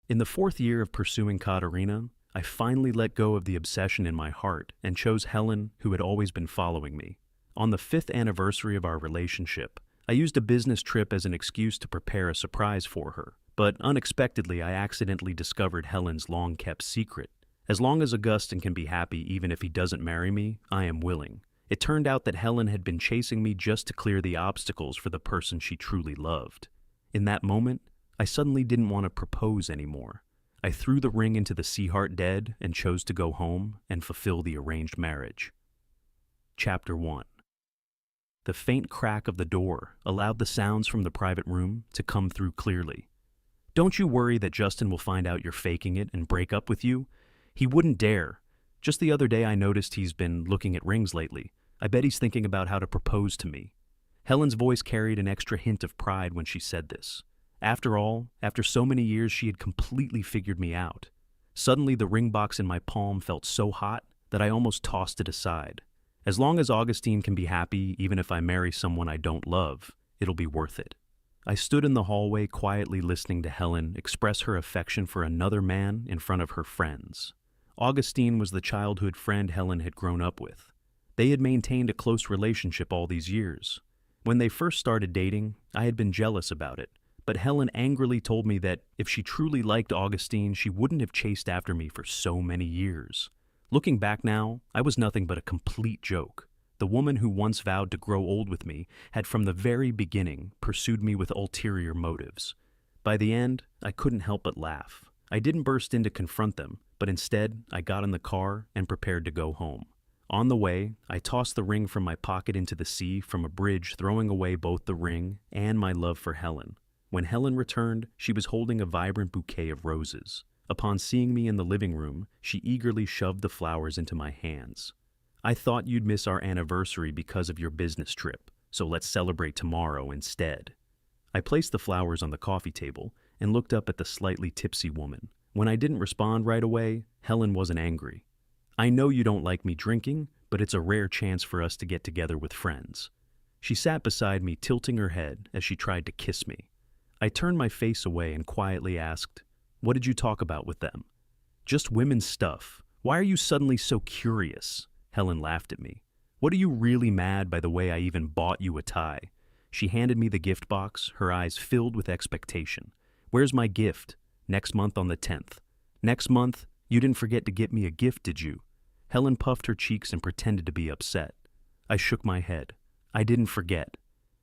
In the fourth year of pursuing Katerina, I finally let go of the obsession in my heart and chose Helen, who had always been following me. On the fifth anniversary of our relationship, I used a business trip as an excuse to prepare a surprise for her. But unexpectedly, I accidentally discovered Helen's long-kept secret. As long as Augustin can be happy even if he doesn't marry me, I am willing. It turned out that Helen had been chasing me just to clear the obstacles for the person she truly loved. In that moment, I suddenly didn't want to propose anymore. I threw the ring into the sea heart dead and chose to go home and fulfill the arranged marriage. Chapter 1. The faint crack of the door allowed the sounds from the private room to come through clearly. Don't you worry that Justin will find out you're faking it and break up with you. He wouldn't dare. Just the other day I noticed he's been looking at rings lately. I bet he's thinking about how to propose to me. Helen's voice carried an extra hint of pride when she said this. After all, after so many years, she had completely figured me out. Suddenly, the ring box in my palm felt so hot that I almost tossed it aside. As long as Augustine can be happy, even if I marry someone I don't love, it'll be worth it. I stood in the hallway quietly listening to Helen express her affection for another man in front of her friends. Augustine was the childhood friend Helen had grown up with. They had maintained a close relationship all these years. When they first started dating, I had been jealous about it, but Helen angrily told me that if she truly liked Augustine, she wouldn't have chased after me for so many years. Looking back now, I was nothing but a complete joke. The woman who once vowed to grow old with me had from the very beginning pursued me with ulterior motives. By the end, I couldn't help but laugh. I didn't burst in to confront them, but instead, I got in the car and prepared to go home. On the way, I tossed the ring from my pocket into the sea from a bridge, throwing away both the ring and my love for Helen. When Helen returned, she was holding a vibrant bouquet of roses. Upon seeing me in the living room, she eagerly shoved the flowers into my hands. I thought you'd miss our anniversary because of your business trip, so let's celebrate tomorrow instead. I placed the flowers on the coffee table and looked up at the slightly tipsy woman. When I didn't respond right away, Helen wasn't angry. I know you don't like me drinking, but it's a rare chance for us to get together with friends. She sat beside me, tilting her head as she tried to kiss me. I turned my face away and quietly asked, "What did you talk about with them?" "Just women's stuff. Why are you suddenly so curious?" Helen laughed at me. "What are you really mad by the way I even bought you a tie?" She handed me the gift box, her eyes filled with expectation. "Where's my gift?" "Next month on the 10th. "Next month? You didn't forget to get me a gift, did you?" Helen puffed her cheeks and pretended to be upset. I shook my head. I didn't forget.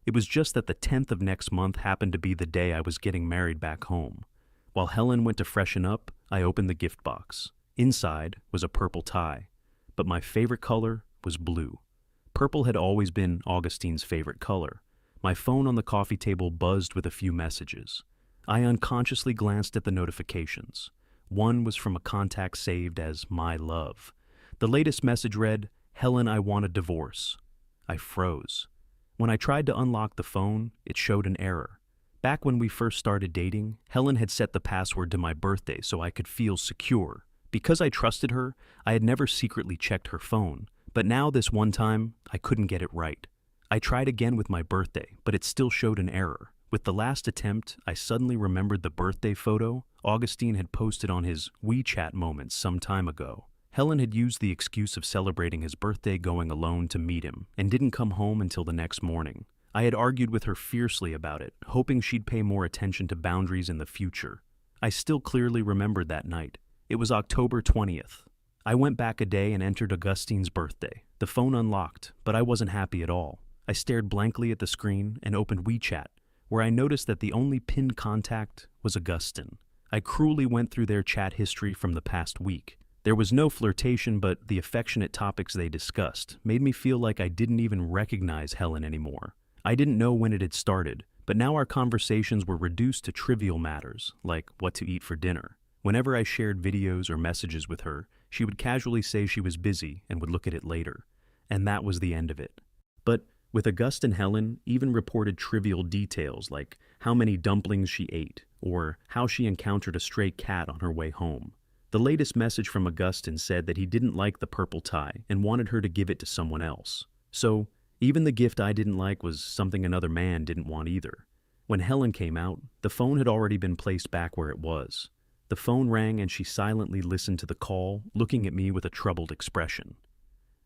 It was just that the 10th of next month happened to be the day I was getting married back home. While Helen went to freshen up, I opened the gift box. Inside was a purple tie, but my favorite color was blue. Purple had always been Augustine's favorite color. My phone on the coffee table buzzed with a few messages. I unconsciously glanced at the notifications. One was from a contact saved as My Love. The latest message read, "Helen, I want a divorce." I froze. When I tried to unlock the phone, it showed an error. Back when we first started dating, Helen had set the password to my birthday so I could feel secure. Because I trusted her, I had never secretly checked her phone, but now this one time, I couldn't get it right. I tried again with my birthday, but it still showed an error. With the last attempt, I suddenly remembered the birthday photo Augustine had posted on his WeChat moments some time ago. Helen had used the excuse of celebrating his birthday going alone to meet him, and didn't come home until the next morning. I had argued with her fiercely about it, hoping she'd pay more attention to boundaries in the future. I still clearly remembered that night. It was October 20th. I went back a day and entered Augustine's birthday. The phone unlocked, but I wasn't happy at all. I stared blankly at the screen and opened WeChat, where I noticed that the only pinned contact was Augustine. I cruelly went through their chat history from the past week. There was no flirtation, but the affectionate topics they discussed made me feel like I didn't even recognize Helen anymore. I didn't know when it had started, but now our conversations were reduced to trivial matters, like what to eat for dinner. Whenever I shared videos or messages with her, she would casually say she was busy and would look at it later. And that was the end of it. But with Augustine, Helen even reported trivial details like how many dumplings she ate, or how she encountered a stray cat on her way home. The latest message from Augustine said that he didn't like the purple tie and wanted her to give it to someone else. So, even the gift I didn't like was something another man didn't want either. When Helen came out, the phone had already been placed back where it was. The phone rang and she silently listened to the call, looking at me with a troubled expression.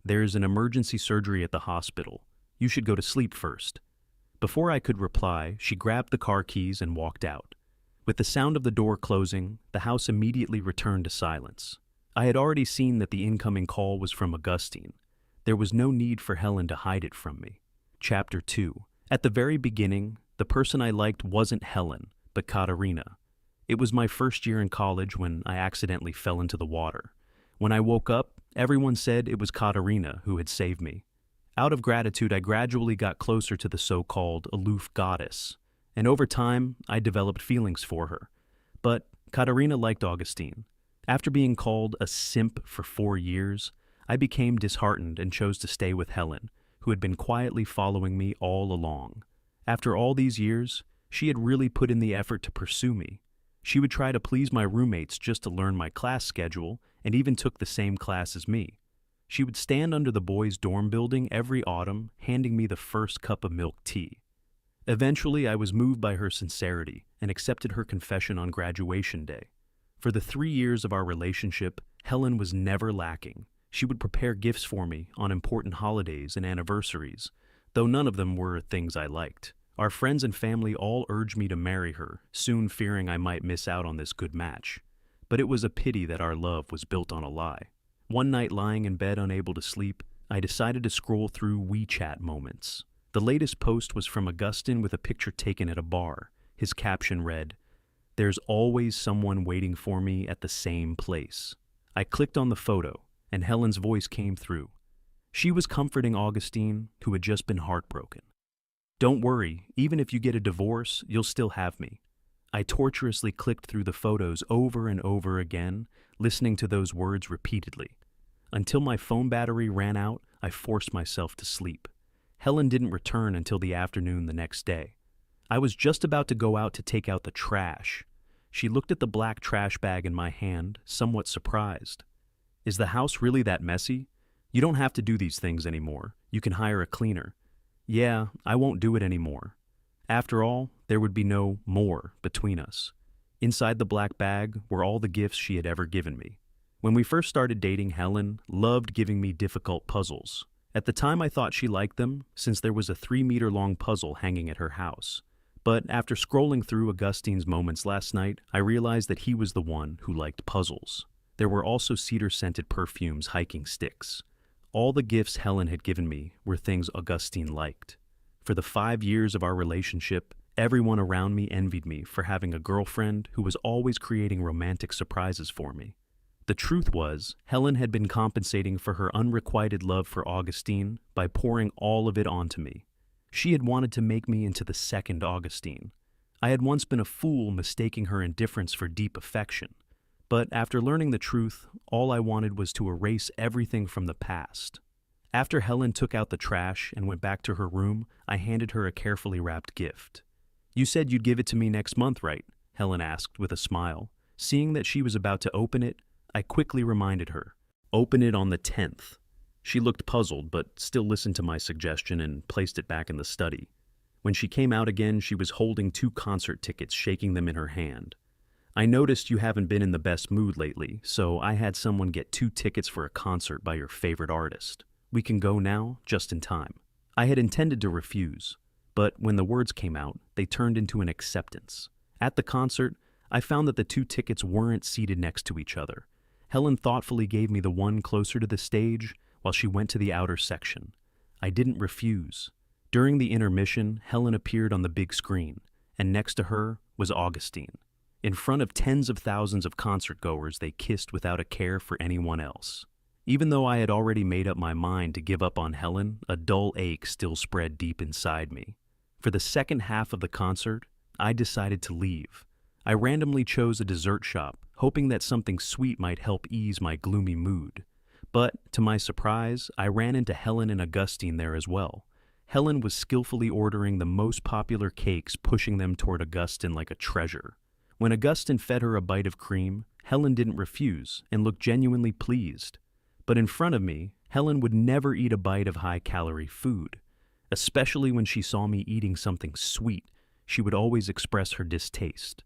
"There's an emergency surgery at the hospital. You should go to sleep first." Before I could reply, she grabbed the car keys and walked out. With the sound of the door closing, the house immediately returned to silence. I had already seen that the incoming call was from Augustine. There was no need for Helen to hide it from me. Chapter 2. At the very beginning, the person I liked wasn't Helen, but Katerina. It was my first year in college when I accidentally fell into the water. When I woke up, everyone said it was Katerina who had saved me. Out of gratitude, I gradually got closer to the so-called aloof goddess, and over time, I developed feelings for her. But Katerina liked Augustine. After being called a simp for 4 years, I became disheartened and chose to stay with Helen, who had been quietly following me all along. After all these years, she had really put in the effort to pursue me. She would try to please my roommates just to learn my class schedule, and even took the same class as me. She would stand under the boys' dorm building every autumn, handing me the first cup of milk tea. Eventually, I was moved by her sincerity and accepted her confession on graduation day. For the 3 years of our relationship, Helen was never lacking. She would prepare gifts for me on important holidays and anniversaries, though none of them were things I liked. Our friends and family all urged me to marry her, soon fearing I might miss out on this good match. But it was a pity that our love was built on a lie. One night, lying in bed unable to sleep, I decided to scroll through WeChat moments. The latest post was from Augustine with a picture taken at a bar. His caption read, "There's always someone waiting for me at the same place." I clicked on the photo, and Helen's voice came through. She was comforting Augustine, who had just been heartbroken. "Don't worry, even if you get a divorce, you'll still have me." I torturously clicked through the photos over and over again, listening to those words repeatedly. Until my phone battery ran out, I forced myself to sleep. Helen didn't return until the afternoon the next day. I was just about to go out to take out the trash. She looked at the black trash bag in my hand, somewhat surprised. "Is the house really that messy? You don't have to do these things anymore. You can hire a cleaner." "Yeah, I won't do it anymore." After all, there would be no more between us. Inside the black bag were all the gifts she had ever given me. When we first started dating, Helen loved giving me difficult puzzles. At the time, I thought she liked them, since there was a 3-meter-long puzzle hanging at her house. But after scrolling through Augustine's moments last night, I realized that he was the one who liked puzzles. There were also cedar-scented perfumes, hiking sticks. All the gifts Helen had given me were things Augustine liked. For the 5 years of our relationship, everyone around me envied me for having a girlfriend who was always creating romantic surprises for me. The truth was, Helen had been compensating for her unrequited love for Augustine by pouring all of it onto me. She had wanted to make me into the second Augustine. I had once been a fool mistaking her indifference for deep affection. But after learning the truth, all I wanted was to erase everything from the past. After Helen took out the trash and went back to her room, I handed her a carefully wrapped gift. "You said you'd give it to me next month, right?" Helen asked with a smile. Seeing that she was about to open it, I quickly reminded her, "Open it on the 10th. She looked puzzled, but still listened to my suggestion and placed it back in the study. When she came out again, she was holding 2 concert tickets, shaking them in her hand. "I noticed you haven't been in the best mood lately, so I had someone get 2 tickets for a concert by your favorite artist. We can go now, just in time." I had intended to refuse, but when the words came out, they turned into an acceptance. At the concert, I found that the 2 tickets weren't seated next to each other. Helen thoughtfully gave me the one closer to the stage, while she went to the outer section. I didn't refuse. During the intermission, Helen appeared on the big screen, and next to her was Augustine. In front of tens of thousands of concertgoers, they kissed without a care for anyone else. Even though I had already made up my mind to give up on Helen, a dull ache still spread deep inside me. For the second half of the concert, I decided to leave. I randomly chose a dessert shop, hoping that something sweet might help ease my gloomy mood. But, to my surprise, I ran into Helen and Augustine there as well. Helen was skillfully ordering the most popular cakes, pushing them toward Augustine like a treasure. When Augustine fed her a bite of cream, Helen didn't refuse and looked genuinely pleased. But in front of me, Helen would never eat a bite of high-calorie food. Especially when she saw me eating something sweet, she would always express her distaste.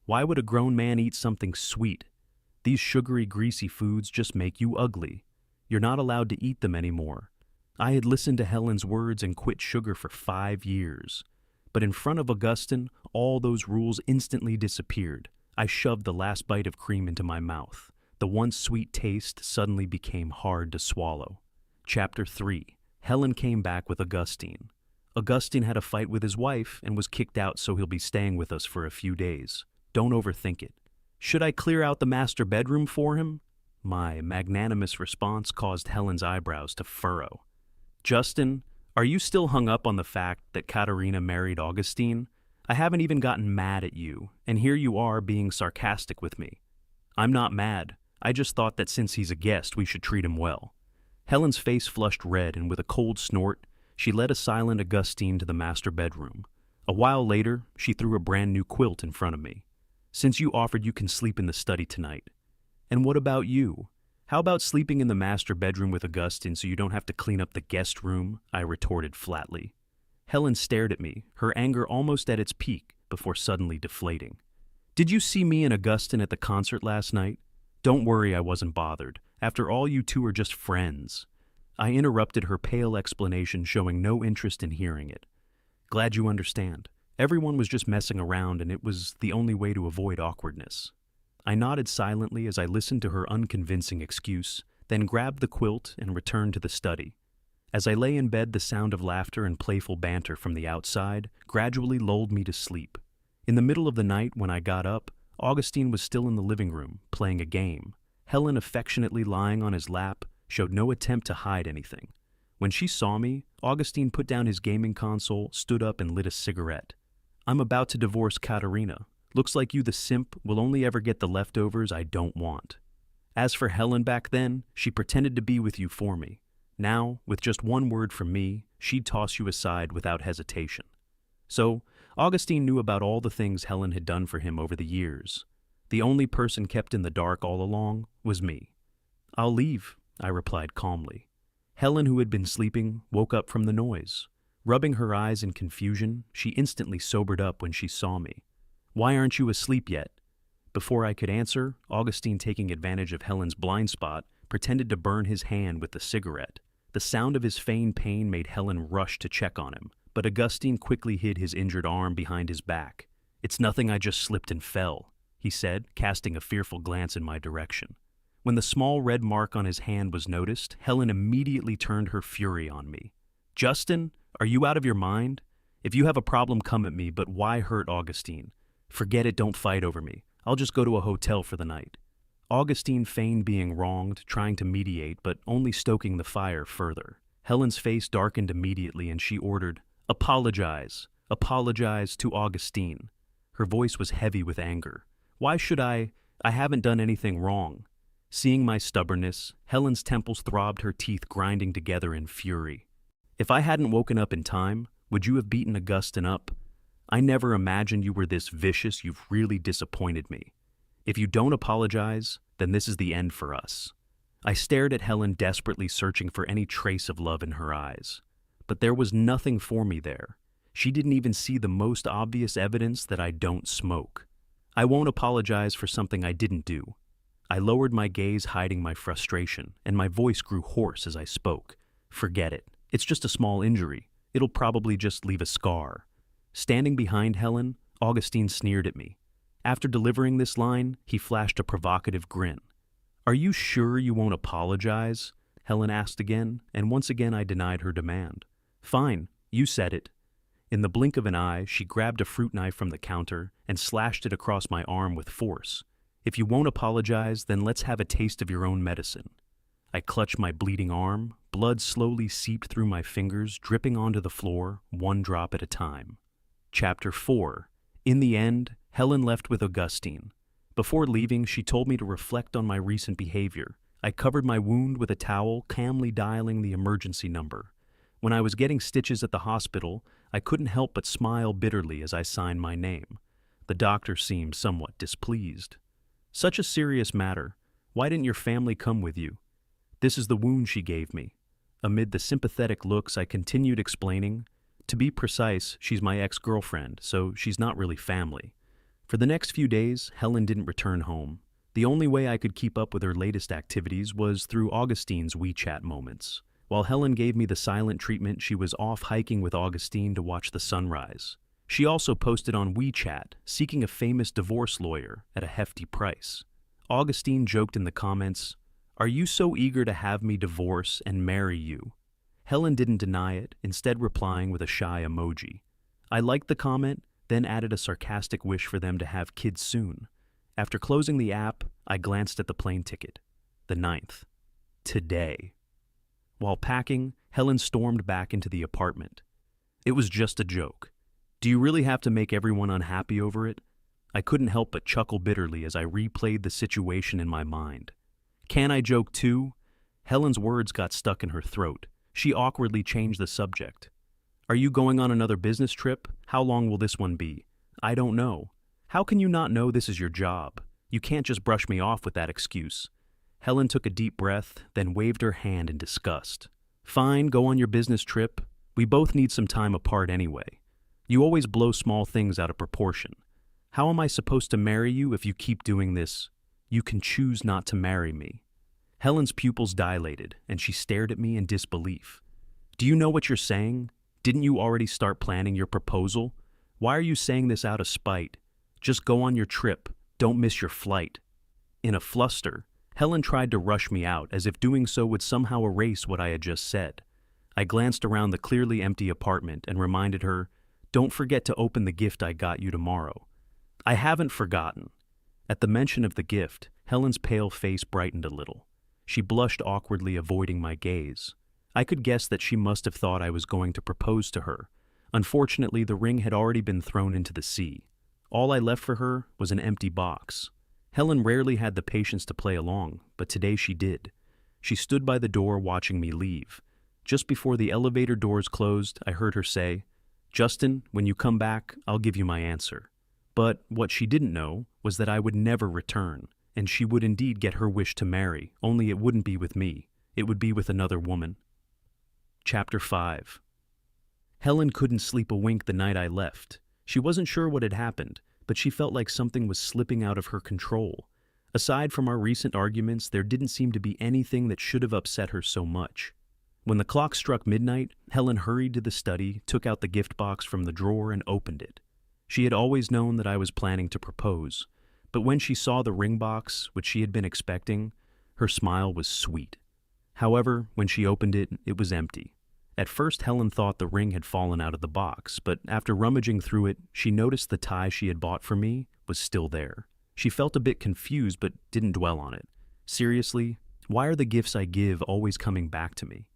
Why would a grown man eat something sweet? These sugary, greasy foods just make you ugly. You're not allowed to eat them anymore. I had listened to Helen's words and quit sugar for 5 years. But in front of Augustine, all those rules instantly disappeared. I shoved the last bite of cream into my mouth. The once sweet taste suddenly became hard to swallow. Chapter 3. Helen came back with Augustine. Augustine had a fight with his wife and was kicked out, so he'll be staying with us for a few days. Don't overthink it. Should I clear out the master bedroom for him? My magnanimous response caused Helen's eyebrows to furrow. Justin, are you still hung up on the fact that Katerina married Augustine? I haven't even gotten mad at you, and here you are being sarcastic with me. I'm not mad. I just thought that since he's a guest, we should treat him well. Helen's face flushed red, and with a cold snort, she led a silent Augustine to the master bedroom. A while later, she threw a brand new quilt in front of me. Since you offered, you can sleep in the study tonight. And what about you? How about sleeping in the master bedroom with Augustine so you don't have to clean up the guest room? I retorted flatly. Helen stared at me, her anger almost at its peak, before suddenly deflating. Did you see me and Augustine at the concert last night? Don't worry, I wasn't bothered. After all, you two are just friends. I interrupted her pale explanation, showing no interest in hearing it. Glad you understand. Everyone was just messing around, and it was the only way to avoid awkwardness. I nodded silently as I listened to her unconvincing excuse, then grabbed the quilt and returned to the study. As I lay in bed, the sound of laughter and playful banter from the outside gradually lulled me to sleep. In the middle of the night, when I got up, Augustine was still in the living room, playing a game. Helen, affectionately lying on his lap, showed no attempt to hide anything. When she saw me, Augustine put down his gaming console, stood up, and lit a cigarette. I'm about to divorce Katerina. Looks like you, the simp, will only ever get the leftovers I don't want. As for Helen back then, she pretended to be with you for me. Now, with just one word from me, she'd toss you aside without hesitation. So, Augustine knew about all the things Helen had done for him over the years. The only person kept in the dark all along was me. I'll leave, I replied calmly. Helen, who had been sleeping, woke up from the noise. Rubbing her eyes in confusion, she instantly sobered up when she saw me. Why aren't you asleep yet? Before I could answer, Augustine, taking advantage of Helen's blind spot, pretended to burn his hand with the cigarette. The sound of his feigned pain made Helen rush to check on him, but Augustine quickly hid his injured arm behind his back. It's nothing, I just slipped and fell, he said, casting a fearful glance in my direction. When the small red mark on his hand was noticed, Helen immediately turned her fury on me. Justin, are you out of your mind? If you have a problem, come at me, but why hurt Augustine? Forget it, don't fight over me. I'll just go to a hotel for the night. Augustine feigned being wronged, trying to mediate, but only stoking the fire further. Helen's face darkened immediately, and she ordered, Apologize. Apologize to Augustine. Her voice was heavy with anger. Why should I? I haven't done anything wrong. Seeing my stubbornness, Helen's temples throbbed, her teeth grinding together in fury. If I hadn't woken up in time, would you have beaten Augustine up? I never imagined you were this vicious. You've really disappointed me. If you don't apologize, then this is the end for us. I stared at Helen, desperately searching for any trace of love in her eyes. But there was nothing for me there. She didn't even see the most obvious evidence that I don't smoke. I won't apologize for something I didn't do. I lowered my gaze, hiding my frustration, and my voice grew hoarse as I spoke. Forget it. It's just a small injury. It'll probably just leave a scar. Standing behind Helen, Augustine sneered at me. After delivering this line, he flashed a provocative grin. Are you sure you won't apologize? Helen asked again, and once again I denied her demand. Fine, you said it. In the blink of an eye, she grabbed a fruit knife from the counter and slashed it across my arm with force. If you won't apologize, then let's have a taste of your own medicine. I clutched my bleeding arm. Blood slowly seeped through my fingers, dripping onto the floor, one drop at a time. Chapter 4. In the end, Helen left with Augustine. Before leaving, she told me to reflect on my recent behavior. I covered my wound with a towel, calmly dialing the emergency number. When I was getting stitches at the hospital, I couldn't help but smile bitterly as I signed my name. The doctor seemed somewhat displeased. Such a serious matter. Why didn't your family come with you? This is the wound she gave me. Amid the sympathetic looks, I continued explaining. To be precise, she's my ex-girlfriend, so she's not really family. For the next few days, Helen didn't return home. The only way I could keep up with her latest activities was through Augustine's WeChat moments. While Helen gave me the silent treatment, she was off hiking with Augustine to watch the sunrise. She also posted on WeChat, seeking a famous divorce lawyer at a hefty price. Augustine joked in the comments, "Are you so eager to have me divorce and marry you?" Helen didn't deny it, instead replying with a shy emoji. I liked the comment, then added a sarcastic wish for them to have kids soon. After closing the app, I glanced at the plane ticket. The 9th. Today. While packing, Helen stormed back into the apartment. "It was just a joke. Do you really have to make everyone unhappy over it?" I couldn't help but chuckle bitterly as I replayed the situation in my mind. "Can I joke too?" Helen's words got stuck in her throat. She awkwardly changed the subject. "Are you going on another business trip? How long will this one be?" "I don't know." "How can you not know this is your job? You can't just brush me off with that excuse." Helen took a deep breath, then waved her hand in disgust. "Fine, go on your business trip. We both need some time apart anyway. You always blow small things out of proportion. How am I supposed to marry you if you keep doing this? You can choose not to marry me." Helen's pupils dilated, and she stared at me in disbelief. "Do you know what you're saying? Didn't you already start planning your proposal? Why are you saying this out of spite? Just go on your trip. Don't miss your flight." In a fluster, Helen tried to rush me out, as if doing so would somehow erase what I had just said. I glanced around the clearly empty apartment and reminded her, "Don't forget to open the gift I got you tomorrow." "I haven't forgotten." At the mention of the gift, Helen's pale face brightened a little. She blushed awkwardly, avoiding my gaze. I could guess that she must have thought I was going to propose to her. Unfortunately, the ring had already been thrown into the sea. All I left for her was an empty box. Helen rarely had the patience to play along, but today she did. She stood by the door watching me leave. Just before the elevator doors closed, I heard her say, "Justin, when you come back, I'll give you my answer." But what she didn't know was that I would never return, and she would indeed get her wish to marry, only it wouldn't be with me. It would be with another woman. Chapter 5. Helen couldn't sleep a wink the night I left. She wasn't sure what had happened, but she felt like something was slipping out of her control. Aside from our recent arguments, there didn't seem to be anything that should have upset her so much. When the clock struck midnight, Helen hurried to the study, took out the gift box from the drawer, and opened it. She had always known that I was planning to propose, but when she saw the ring box, which she had been expecting, her smile was sweet. However, when she opened it, it was empty. At first, Helen thought the ring had fallen out of the box, but after rummaging through it, she noticed the tie she had bought for me was still there. She felt a bit confused, but didn't dwell on it. Seriously, why are the gifts I give always coming back to me?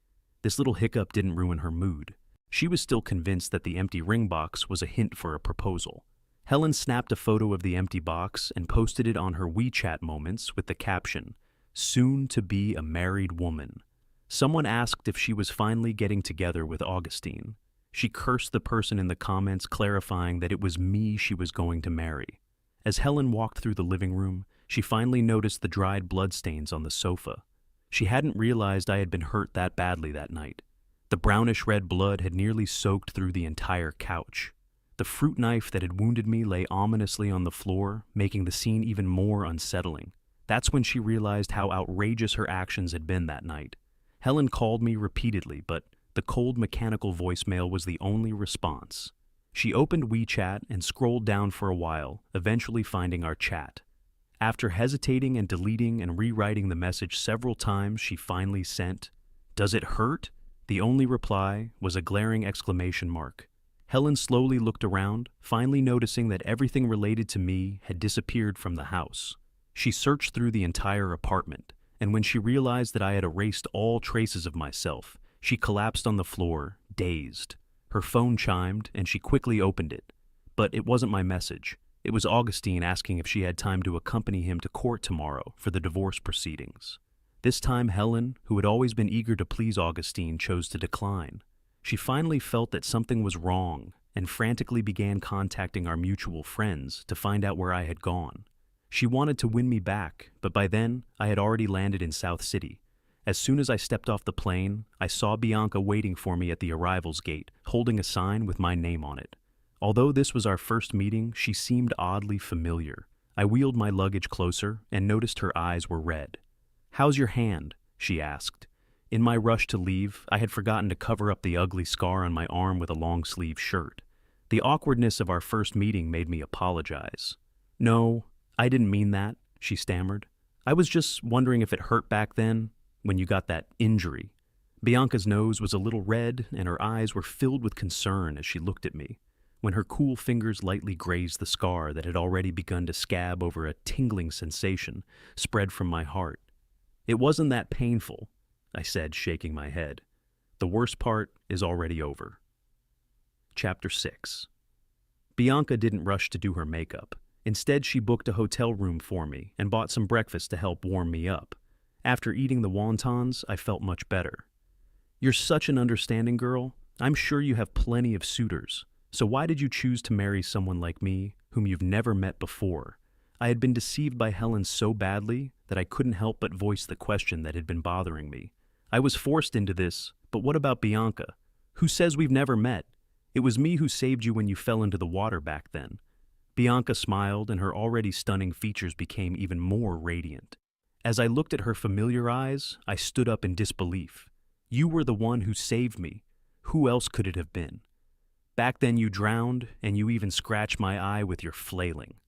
This little hiccup didn't ruin her mood. She was still convinced that the empty ring box was a hint for a proposal. Helen snapped a photo of the empty box and posted it on her WeChat moments with the caption, "Soon to be a married woman." Someone asked if she was finally getting together with Augustine. She cursed the person in the comments, clarifying that it was me she was going to marry. As Helen walked through the living room, she finally noticed the dried bloodstains on the sofa. She hadn't realized I had been hurt that badly that night. The brownish-red blood had nearly soaked through the entire couch. The fruit knife that had wounded me lay ominously on the floor, making the scene even more unsettling. That's when she realized how outrageous her actions had been that night. Helen called me repeatedly, but the cold mechanical voicemail was the only response. She opened WeChat and scrolled down for a while, eventually finding our chat. After hesitating and deleting and rewriting the message several times, she finally sent, "Does it hurt?" The only reply was a glaring exclamation mark. Helen slowly looked around, finally noticing that everything related to me had disappeared from the house. She searched through the entire apartment, and when she realized that I had erased all traces of myself, she collapsed on the floor, dazed. Her phone chimed, and she quickly opened it. But it wasn't my message. It was Augustine asking if she had time to accompany him to court tomorrow for the divorce proceedings. This time, Helen, who had always been eager to please Augustine, chose to decline. She finally felt that something was wrong and frantically began contacting our mutual friends to find out where I had gone. She wanted to win me back, but by then, I had already landed in South City. As soon as I stepped off the plane, I saw Bianca waiting for me at the arrivals gate, holding a sign with my name on it. Although this was our first meeting, she seemed oddly familiar. I wheeled my luggage closer and noticed her eyes were red. "How's your hand?" she asked. In my rush to leave, I had forgotten to cover up the ugly scar on my arm with a long-sleeve shirt. The awkwardness of our first meeting made me apologize. "No, I didn't mean that," she stammered. "I was just wondering if it hurt back then, when you got that injury." Bianca's nose was a little red, and her eyes were filled with concern as she looked at me. When her cool fingers lightly grazed the scar that had already begun to scab over, a tingling sensation spread from my heart. "It wasn't that painful," I said, shaking my head. "The worst part is already over." Chapter 6. Bianca didn't rush to do her makeup. Instead, she booked a hotel room for me and bought some breakfast to help warm me up. After eating the wontons, I felt much better. "You're such an understanding girl. I'm sure you have plenty of suitors. So why did you choose to marry someone like me, whom you've never met before?" I had been deceived by Helen so badly that I couldn't help but voice the question that had been bothering me. I was forced into this, but what about Bianca? Who says we've never met? It was me who saved you when you fell into the water back then. Bianca smiled, and her already stunning features became even more radiant. As I looked at her familiar eyes, I stood up in disbelief. "You were the one who saved me. Who else could it have been? Back then you drowned, and you even scratched my eye with your flailing."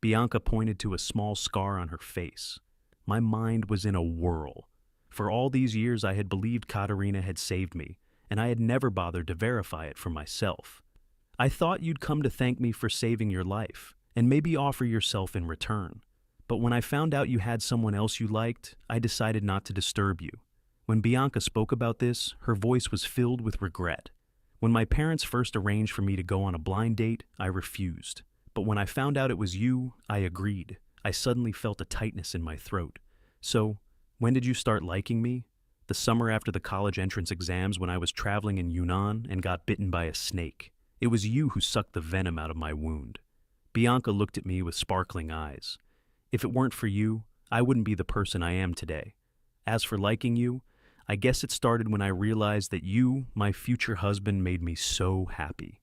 Bianca pointed to a small scar on her face. My mind was in a whirl. For all these years I had believed Katerina had saved me, and I had never bothered to verify it for myself. "I thought you'd come to thank me for saving your life, and maybe offer yourself in return. But when I found out you had someone else you liked, I decided not to disturb you." When Bianca spoke about this, her voice was filled with regret. "When my parents first arranged for me to go on a blind date, I refused. But when I found out it was you, I agreed." I suddenly felt a tightness in my throat. "So, when did you start liking me?" "The summer after the college entrance exams, when I was traveling in Yunnan and got bitten by a snake. It was you who sucked the venom out of my wound." Bianca looked at me with sparkling eyes. "If it weren't for you, I wouldn't be the person I am today. As for liking you, I guess it started when I realized that you, my future husband, made me so happy."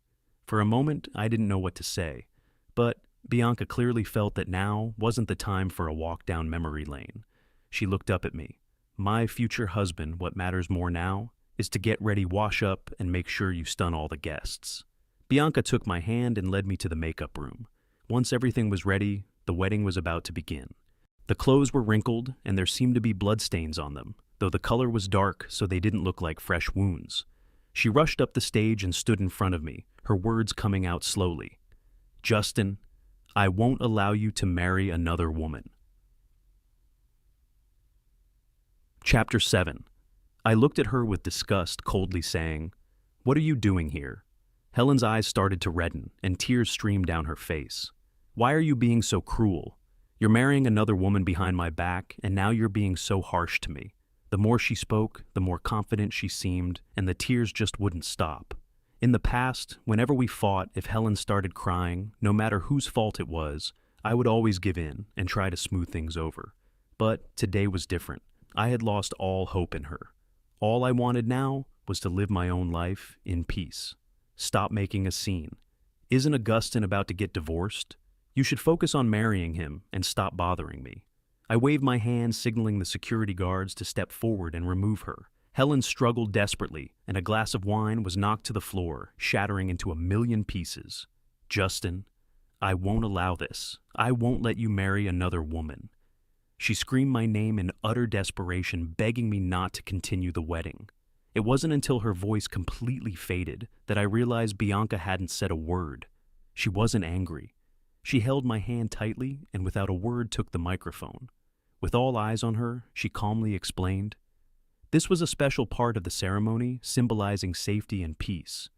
For a moment, I didn't know what to say. But Bianca clearly felt that now wasn't the time for a walk down memory lane. She looked up at me. "My future husband, what matters more now is to get ready, wash up, and make sure you stun all the guests." Bianca took my hand and led me to the makeup room. Once everything was ready, the wedding was about to begin. The clothes were wrinkled, and there seemed to be bloodstains on them, though the color was dark so they didn't look like fresh wounds. She rushed up the stage and stood in front of me, her words coming out slowly. "Justin, I won't allow you to marry another woman." Chapter 7. I looked at her with disgust, coldly saying, "What are you doing here?" Helen's eyes started to redden, and tears streamed down her face. "Why are you being so cruel? You're marrying another woman behind my back, and now you're being so harsh to me." The more she spoke, the more confident she seemed, and the tears just wouldn't stop. In the past, whenever we fought, if Helen started crying, no matter whose fault it was, I would always give in and try to smooth things over. But today was different. I had lost all hope in her. All I wanted now was to live my own life in peace. Stop making a scene. Isn't Augustin about to get divorced? You should focus on marrying him and stop bothering me. I waved my hand, signaling the security guards to step forward and remove her. Helen struggled desperately, and a glass of wine was knocked to the floor, shattering into a million pieces. "Justin, I won't allow this. I won't let you marry another woman." She screamed my name in utter desperation, begging me not to continue the wedding. It wasn't until her voice completely faded that I realized Bianca hadn't said a word. She wasn't angry. She held my hand tightly and without a word took the microphone. With all eyes on her, she calmly explained, "This was a special part of the ceremony, symbolizing safety and peace.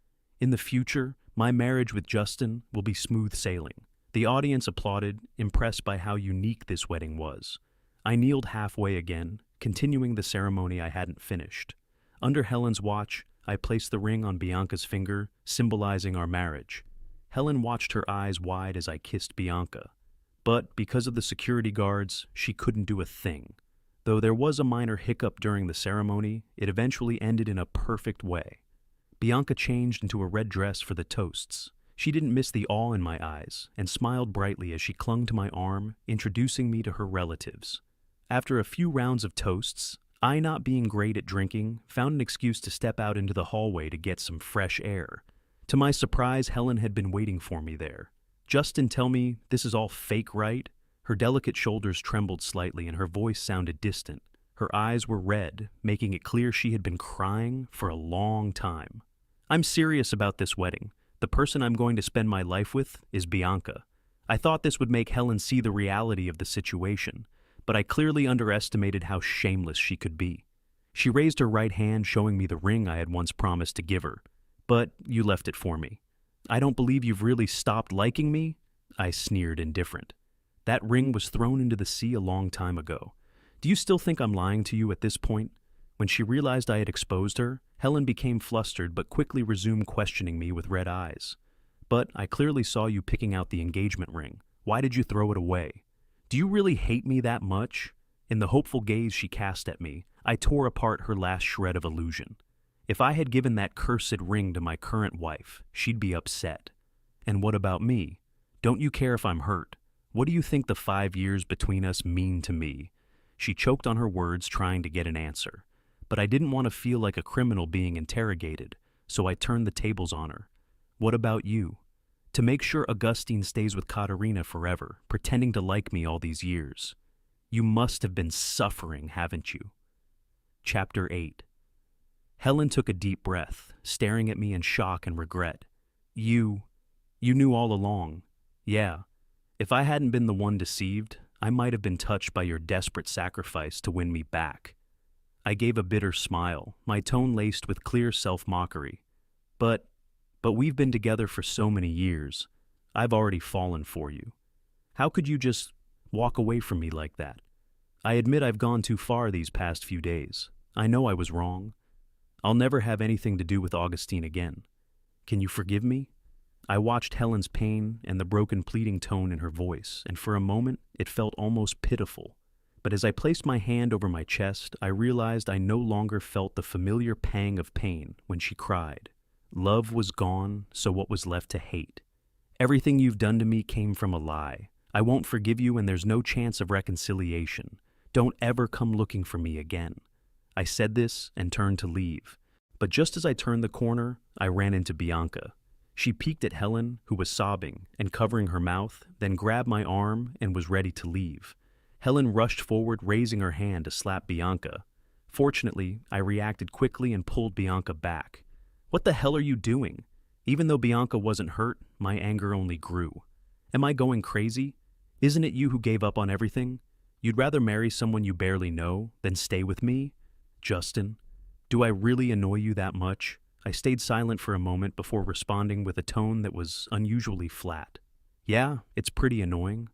In the future, my marriage with Justin will be smooth sailing." The audience applauded, impressed by how unique this wedding was. I kneeled halfway again, continuing the ceremony I hadn't finished. Under Helen's watch, I placed the ring on Bianca's finger, symbolizing our marriage. Helen watched her eyes wide as I kissed Bianca. But because of the security guards, she couldn't do a thing. Though there was a minor hiccup during the ceremony, it eventually ended in a perfect way. Bianca changed into a red dress for the toasts. She didn't miss the awe in my eyes and smiled brightly as she clung to my arm, introducing me to her relatives. After a few rounds of toasts, I, not being great at drinking, found an excuse to step out into the hallway to get some fresh air. To my surprise, Helen had been waiting for me there. "Justin, tell me this is all fake, right?" Her delicate shoulders trembled slightly and her voice sounded distant. Her eyes were red, making it clear she had been crying for a long time. "I'm serious about this wedding. The person I'm going to spend my life with is Bianca." I thought this would make Helen see the reality of the situation, but I clearly underestimated how shameless she could be. She raised her right hand, showing me the ring I had once promised to give her. "But you left it for me. I don't believe you've really stopped liking me?" I sneered, indifferent. "That ring was thrown into the sea a long time ago. Do you still think I'm lying to you at this point?" When she realized I had exposed her, Helen became flustered but quickly resumed questioning me with red eyes. "But I clearly saw you picking out the engagement ring. Why did you throw it away? Do you really hate me that much?" In the hopeful gaze she cast at me, I tore apart her last shred of illusion. If I had given that cursed ring to my current wife, she'd be upset. And what about me? Don't you care if I'm hurt? What do you think the 5 years between us mean to me? She choked on her words, trying to get an answer. But I didn't want to feel like a criminal being interrogated, so I turned the tables on her. "What about you? To make sure Augustine stays with Katerina forever, pretending to like me all these years. You must have been suffering, haven't you?" Chapter 8. Helen took a deep breath, staring at me in shock and regret. You knew all along." "Yeah. If I hadn't been the one deceived, I might have been touched by your desperate sacrifice to win me back." I gave a bitter smile, my tone laced with clear self-mockery. But we've been together for so many years. I've already fallen for you. How could you just walk away from me like that? I admit I've gone too far these past few days. I know I was wrong. I'll never have anything to do with Augustine again. Can you forgive me?" I watched Helen's pain and the broken pleading tone in her voice, and for a moment it felt almost pitiful. But as I placed my hand over my chest, I realized I no longer felt the familiar pang of pain when she cried. Love was gone, so what was left to hate? "Everything you've done to me came from a lie. I won't forgive you and there's no chance of reconciliation. Don't ever come looking for me again." I said this and turned to leave. But just as I turned the corner, I ran into Bianca. She peeked at Helen, who was sobbing and covering her mouth, then grabbed my arm and was ready to leave. Helen rushed forward, raising her hand to slap Bianca. Fortunately, I reacted quickly and pulled Bianca back. "What the hell are you doing?" Even though Bianca wasn't hurt, my anger only grew. "Am I going crazy? Isn't it you who gave up on everything? You'd rather marry someone you barely know than stay with me? Justin, do I really annoy you that much?" I stayed silent for a moment before responding with a tone that was unusually flat. "Yeah, it's pretty annoying.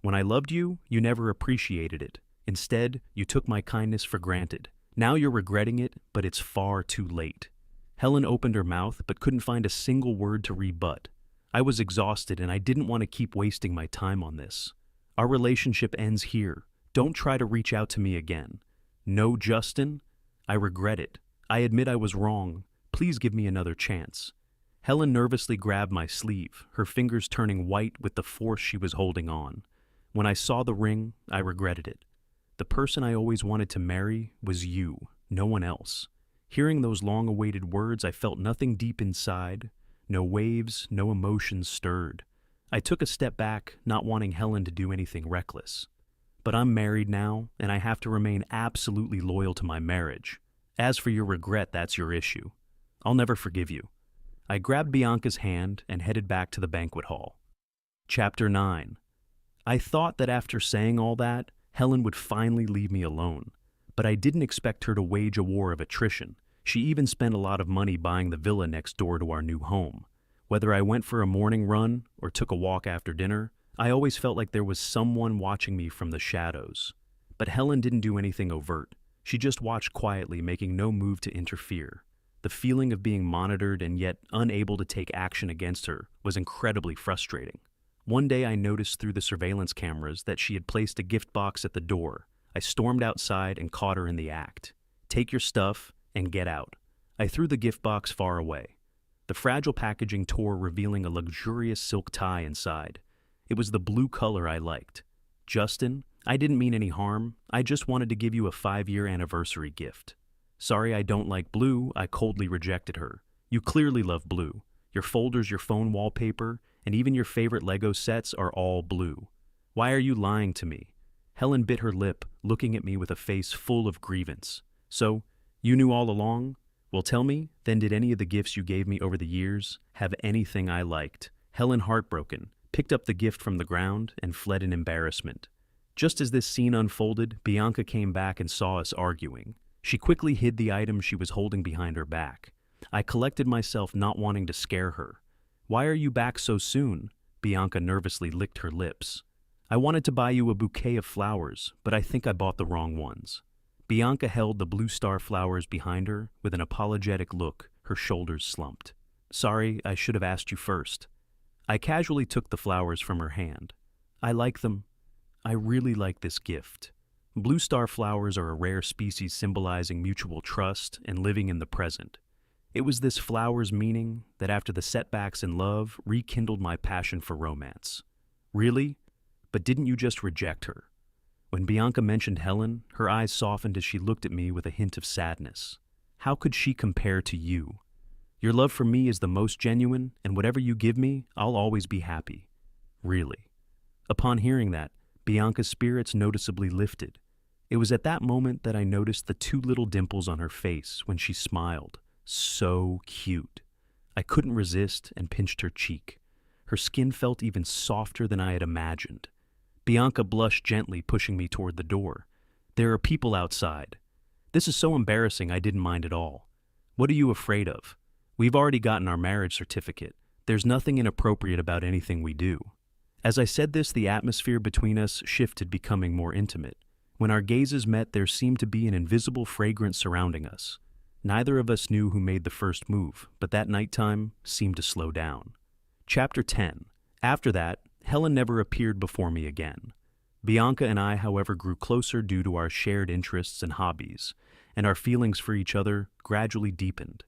When I loved you, you never appreciated it. Instead, you took my kindness for granted. Now you're regretting it, but it's far too late." Helen opened her mouth but couldn't find a single word to rebut. I was exhausted and I didn't want to keep wasting my time on this. "Our relationship ends here. Don't try to reach out to me again." "No, Justin. I regret it. I admit I was wrong. Please give me another chance." Helen nervously grabbed my sleeve, her fingers turning white with the force she was holding on. When I saw the ring, I regretted it. The person I always wanted to marry was you, no one else. Hearing those long-awaited words, I felt nothing deep inside. No waves, no emotions stirred. I took a step back, not wanting Helen to do anything reckless. But I'm married now, and I have to remain absolutely loyal to my marriage. As for your regret, that's your issue. I'll never forgive you. I grabbed Bianca's hand and headed back to the banquet hall. Chapter 9. I thought that after saying all that, Helen would finally leave me alone. But I didn't expect her to wage a war of attrition. She even spent a lot of money buying the villa next door to our new home. Whether I went for a morning run or took a walk after dinner, I always felt like there was someone watching me from the shadows. But Helen didn't do anything overt. She just watched quietly, making no move to interfere. The feeling of being monitored and yet unable to take action against her was incredibly frustrating. One day I noticed through the surveillance cameras that she had placed a gift box at the door. I stormed outside and caught her in the act. "Take your stuff and get out." I threw the gift box far away. The fragile packaging tore, revealing a luxurious silk tie inside. It was the blue color I liked. Justin, I didn't mean any harm. I just wanted to give you a 5-year anniversary gift. Sorry, I don't like blue, I coldly rejected her. You clearly love blue. Your folders, your phone wallpaper, and even your favorite Lego sets are all blue. Why are you lying to me? Helen bit her lip, looking at me with a face full of grievance. So, you knew all along? Well, tell me, then, did any of the gifts you gave me over the years have anything I liked? Helen, heartbroken, picked up the gift from the ground and fled in embarrassment. Just as this scene unfolded, Bianca came back and saw us arguing. She quickly hid the item she was holding behind her back. I collected myself, not wanting to scare her. Why are you back so soon? Bianca nervously licked her lips. I wanted to buy you a bouquet of flowers, but I think I bought the wrong ones. Bianca held the blue star flowers behind her with an apologetic look, her shoulders slumped. Sorry, I should have asked you first. I casually took the flowers from her hand. I like them. I really like this gift. Blue star flowers are a rare species symbolizing mutual trust and living in the present. It was this flower's meaning that, after the setbacks in love, rekindled my passion for romance. Really? But didn't you just reject her? When Bianca mentioned Helen, her eyes softened as she looked at me with a hint of sadness. How could she compare to you? Your love for me is the most genuine, and whatever you give me, I'll always be happy. Really. Upon hearing that, Bianca's spirits noticeably lifted. It was at that moment that I noticed the 2 little dimples on her face when she smiled. So cute. I couldn't resist and pinched her cheek. Her skin felt even softer than I had imagined. Bianca blushed gently, pushing me toward the door. There are people outside. This is so embarrassing, I didn't mind at all. What are you afraid of? We've already gotten our marriage certificate. There's nothing inappropriate about anything we do. As I said this, the atmosphere between us shifted, becoming more intimate. When our gazes met, there seemed to be an invisible fragrance surrounding us. Neither of us knew who made the first move, but that nighttime seemed to slow down. Chapter 10. After that, Helen never appeared before me again. Bianca and I, however, grew closer due to our shared interests and hobbies, and our feelings for each other gradually deepened.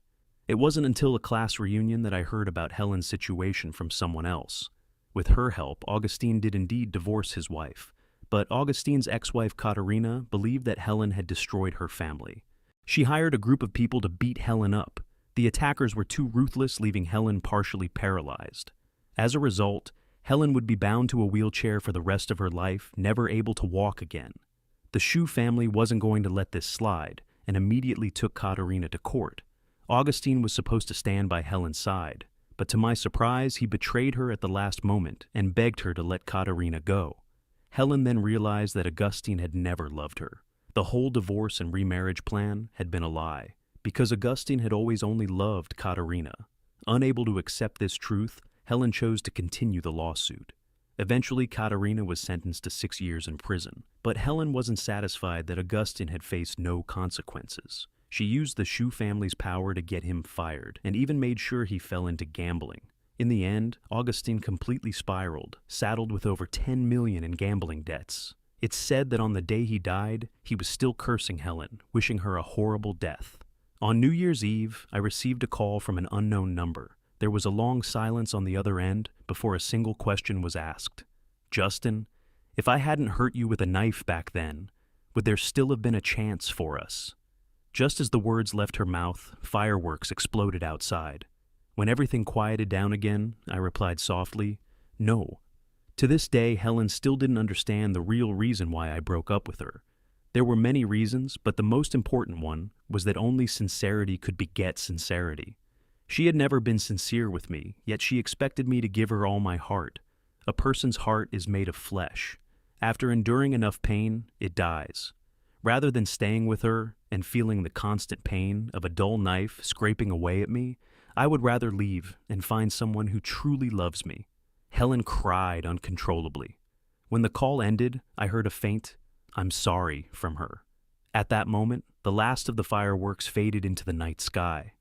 It wasn't until a class reunion that I heard about Helen's situation from someone else. With her help, Augustine did indeed divorce his wife, but Augustine's ex-wife Katerina believed that Helen had destroyed her family. She hired a group of people to beat Helen up. The attackers were too ruthless, leaving Helen partially paralyzed. As a result, Helen would be bound to a wheelchair for the rest of her life, never able to walk again. The Shu family wasn't going to let this slide, and immediately took Katerina to court. Augustine was supposed to stand by Helen's side, but to my surprise, he betrayed her at the last moment and begged her to let Katerina go. Helen then realized that Augustine had never loved her. The whole divorce and remarriage plan had been a lie, because Augustine had always only loved Katerina. Unable to accept this truth, Helen chose to continue the lawsuit. Eventually, Katerina was sentenced to 6 years in prison, but Helen wasn't satisfied that Augustine had faced no consequences. She used the Shu family's power to get him fired, and even made sure he fell into gambling. In the end, Augustine completely spiraled, saddled with over 10 million in gambling debts. It's said that on the day he died, he was still cursing Helen, wishing her a horrible death. On New Year's Eve, I received a call from an unknown number. There was a long silence on the other end before a single question was asked. Justin, if I hadn't hurt you with a knife back then, would there still have been a chance for us? Just as the words left her mouth, fireworks exploded outside. When everything quieted down again, I replied softly, no. To this day, Helen still didn't understand the real reason why I broke up with her. There were many reasons, but the most important one was that only sincerity could beget sincerity. She had never been sincere with me, yet she expected me to give her all my heart. A person's heart is made of flesh. After enduring enough pain, it dies. Rather than staying with her and feeling the constant pain of a dull knife scraping away at me, I would rather leave and find someone who truly loves me. Helen cried uncontrollably. When the call ended, I heard a faint, "I'm sorry," from her. At that moment, the last of the fireworks faded into the night sky.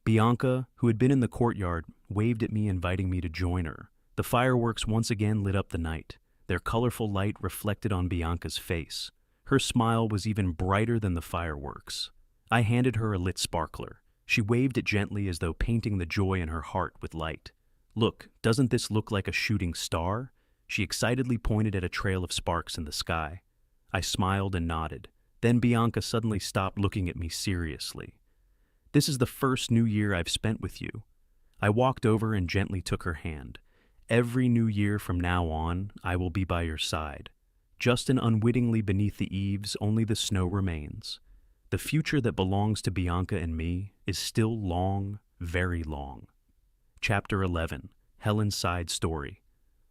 Bianca, who had been in the courtyard, waved at me, inviting me to join her. The fireworks once again lit up the night. Their colorful light reflected on Bianca's face. Her smile was even brighter than the fireworks. I handed her a lit sparkler. She waved it gently as though painting the joy in her heart with light. "Look, doesn't this look like a shooting star?" She excitedly pointed at a trail of sparks in the sky. I smiled and nodded. Then Bianca suddenly stopped looking at me seriously. "This is the first new year I've spent with you." I walked over and gently took her hand. "Every new year from now on, I will be by your side." Justin unwittingly beneath the eaves, only the snow remains. The future that belongs to Bianca and me is still long, very long. Chapter 11. Helen's Side Story.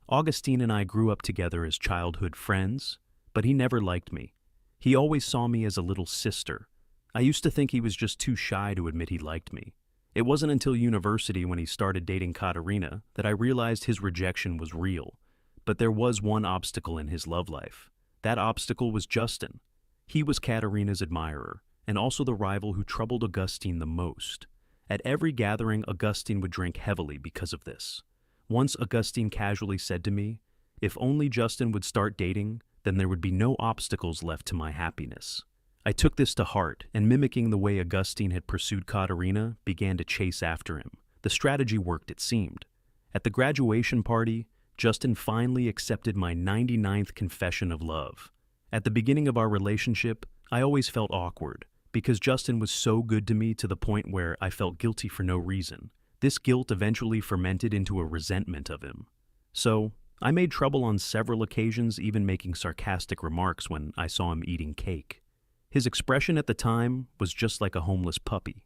Augustine and I grew up together as childhood friends, but he never liked me. He always saw me as a little sister. I used to think he was just too shy to admit he liked me. It wasn't until university when he started dating Katerina that I realized his rejection was real. But there was one obstacle in his love life. That obstacle was Justin. He was Katerina's admirer, and also the rival who troubled Augustine the most. At every gathering, Augustine would drink heavily because of this. Once Augustine casually said to me, "If only Justin would start dating, then there would be no obstacles left to my happiness." I took this to heart, and mimicking the way Augustine had pursued Katerina, began to chase after him. The strategy worked, it seemed. At the graduation party, Justin finally accepted my 99th confession of love. At the beginning of our relationship, I always felt awkward, because Justin was so good to me to the point where I felt guilty for no reason. This guilt eventually fermented into a resentment of him. So, I made trouble on several occasions, even making sarcastic remarks when I saw him eating cake. His expression at the time was just like a homeless puppy.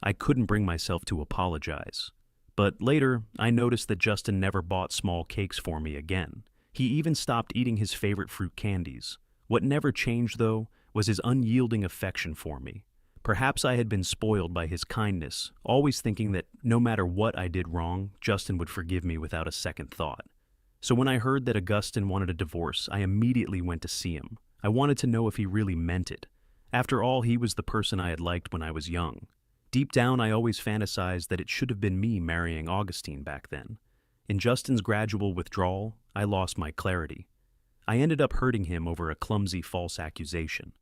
I couldn't bring myself to apologize. But later, I noticed that Justin never bought small cakes for me again. He even stopped eating his favorite fruit candies. What never changed, though, was his unyielding affection for me. Perhaps I had been spoiled by his kindness, always thinking that no matter what I did wrong, Justin would forgive me without a second thought. So when I heard that Augustine wanted a divorce, I immediately went to see him. I wanted to know if he really meant it. After all, he was the person I had liked when I was young. Deep down, I always fantasized that it should have been me marrying Augustine back then. In Justin's gradual withdrawal, I lost my clarity. I ended up hurting him over a clumsy false accusation.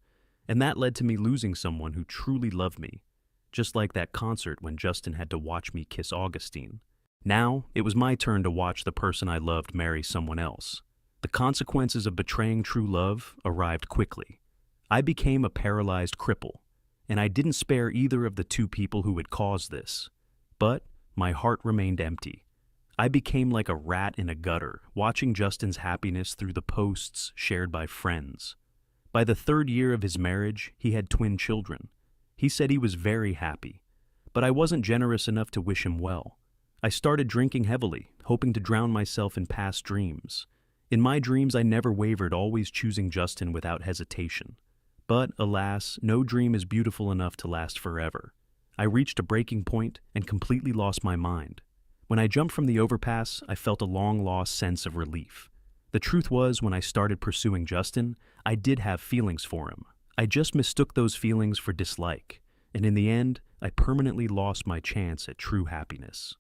And that led to me losing someone who truly loved me, just like that concert when Justin had to watch me kiss Augustine. Now, it was my turn to watch the person I loved marry someone else. The consequences of betraying true love arrived quickly. I became a paralyzed cripple, and I didn't spare either of the two people who had caused this. But my heart remained empty. I became like a rat in a gutter, watching Justin's happiness through the posts shared by friends. By the 3rd year of his marriage, he had twin children. He said he was very happy, but I wasn't generous enough to wish him well. I started drinking heavily, hoping to drown myself in past dreams. In my dreams, I never wavered, always choosing Justin without hesitation. But, alas, no dream is beautiful enough to last forever. I reached a breaking point and completely lost my mind. When I jumped from the overpass, I felt a long-lost sense of relief. The truth was, when I started pursuing Justin, I did have feelings for him. I just mistook those feelings for dislike, and in the end, I permanently lost my chance at true happiness.